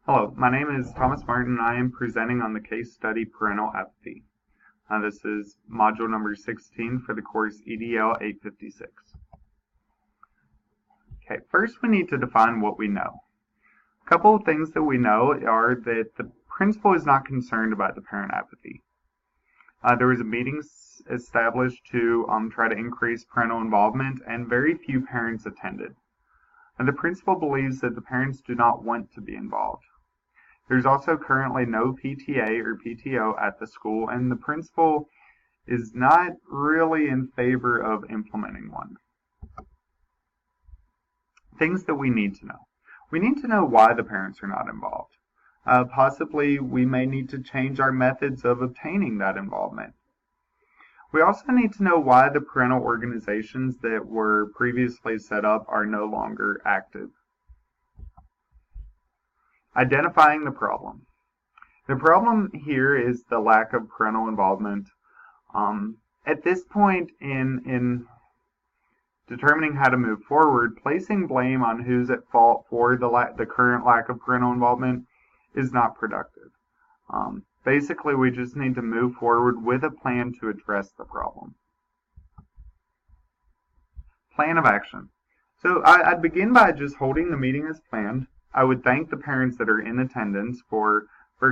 Hello, my name is Thomas Martin and I am presenting on the case study Parental Apathy. This is module number 16 for the course EDL 856. Okay, first we need to define what we know. A couple of things that we know are that the principal is not concerned about the parent apathy. There was a meeting established to try to increase parental involvement, and very few parents attended. And the principal believes that the parents do not want to be involved. There's also currently no PTA or PTO at the school, and the principal is not really in favor of implementing one. Things that we need to know. We need to know why the parents are not involved. Possibly we may need to change our methods of obtaining that involvement. We also need to know why the parental organizations that were previously set up are no longer active. Identifying the problem. The problem here is the lack of parental involvement. At this point in determining how to move forward, placing blame on who's at fault for the current lack of parental involvement is not productive. Basically, we just need to move forward with a plan to address the problem. Plan of action. So I'd begin by just holding the meeting as planned. I would thank the parents that are in attendance for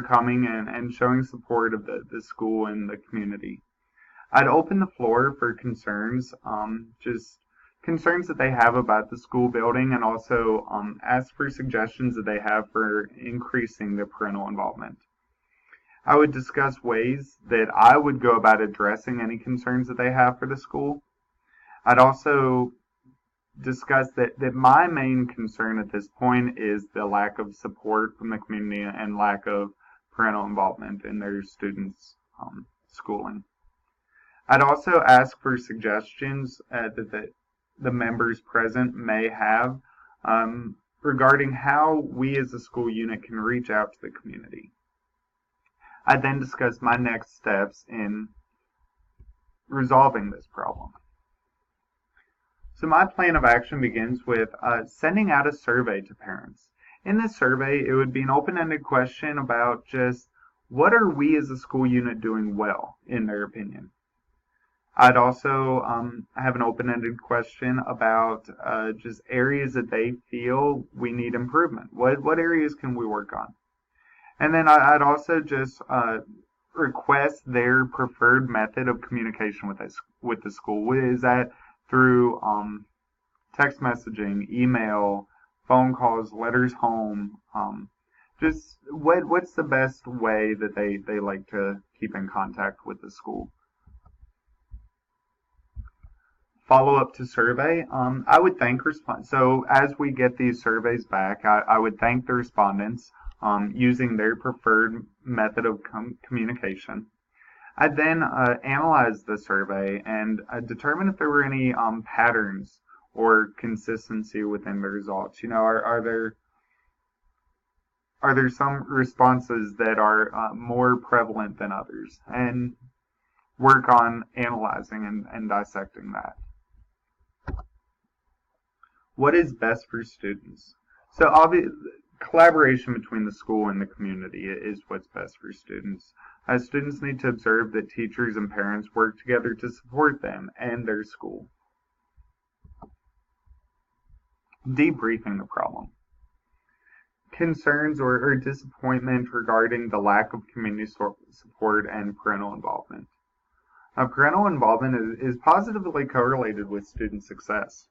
coming and showing support of the school and the community. I'd open the floor for concerns, just concerns that they have about the school building, and also ask for suggestions that they have for increasing the parental involvement. I would discuss ways that I would go about addressing any concerns that they have for the school. I'd also discuss that my main concern at this point is the lack of support from the community and lack of parental involvement in their students' schooling. I'd also ask for suggestions that the members present may have regarding how we as a school unit can reach out to the community. I'd then discuss my next steps in resolving this problem. So my plan of action begins with sending out a survey to parents. In this survey, it would be an open-ended question about just what are we as a school unit doing well, in their opinion. I'd also have an open-ended question about just areas that they feel we need improvement. What areas can we work on? And then I'd also just request their preferred method of communication with the school. Is that through text messaging, email, phone calls, letters home? Just what's the best way that they like to keep in contact with the school? Follow up to survey. I would thank So as we get these surveys back, I would thank the respondents using their preferred method of communication. I'd then analyze the survey and determine if there were any patterns or consistency within the results. You know, are there some responses that are more prevalent than others, and work on analyzing and dissecting that. What is best for students? So collaboration between the school and the community is what's best for students. Students need to observe that teachers and parents work together to support them and their school. Debriefing the problem. Concerns or disappointment regarding the lack of community support and parental involvement. Parental involvement is positively correlated with student success.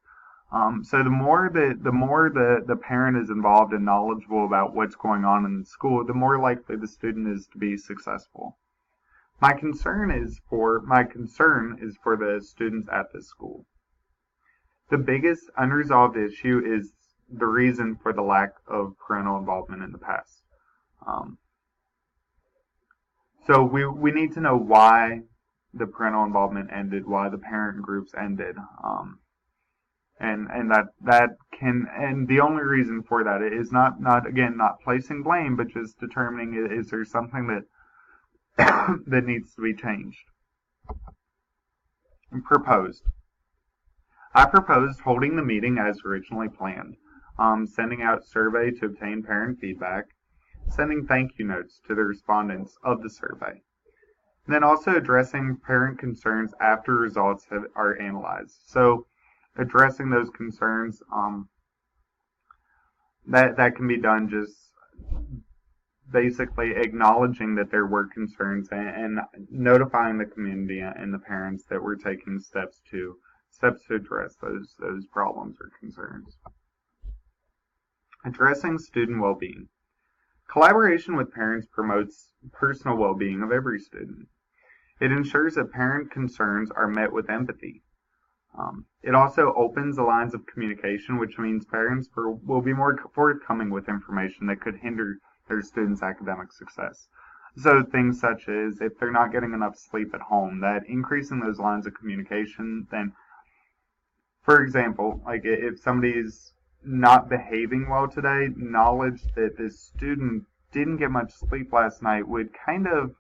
So the more the parent is involved and knowledgeable about what's going on in the school, the more likely the student is to be successful. My concern is for the students at this school. The biggest unresolved issue is the reason for the lack of parental involvement in the past. So we need to know why the parental involvement ended, why the parent groups ended. And the only reason for that is not placing blame, but just determining is there something that that needs to be changed. Proposed. I proposed holding the meeting as originally planned, sending out a survey to obtain parent feedback, sending thank you notes to the respondents of the survey. And then also addressing parent concerns after results are analyzed. So addressing those concerns, that can be done just basically acknowledging that there were concerns and notifying the community and the parents that we're taking steps to address those problems or concerns. Addressing student well-being. Collaboration with parents promotes personal well-being of every student. It ensures that parent concerns are met with empathy. It also opens the lines of communication, which means parents will be more forthcoming with information that could hinder their students' academic success. So things such as if they're not getting enough sleep at home, that increasing those lines of communication, then, for example, like if somebody's not behaving well today, knowledge that this student didn't get much sleep last night would kind of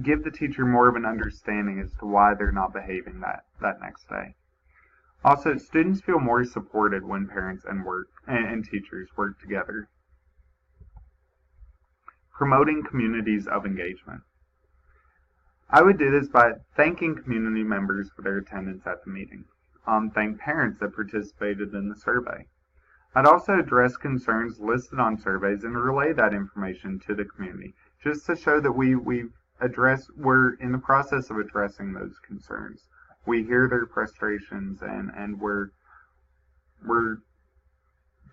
give the teacher more of an understanding as to why they're not behaving that next day. Also, students feel more supported when parents and teachers work together. Promoting communities of engagement. I would do this by thanking community members for their attendance at the meeting. Thank parents that participated in the survey. I'd also address concerns listed on surveys and relay that information to the community, just to show that we're in the process of addressing those concerns. We hear their frustrations and we're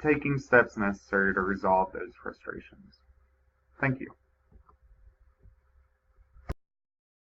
taking steps necessary to resolve those frustrations. Thank you.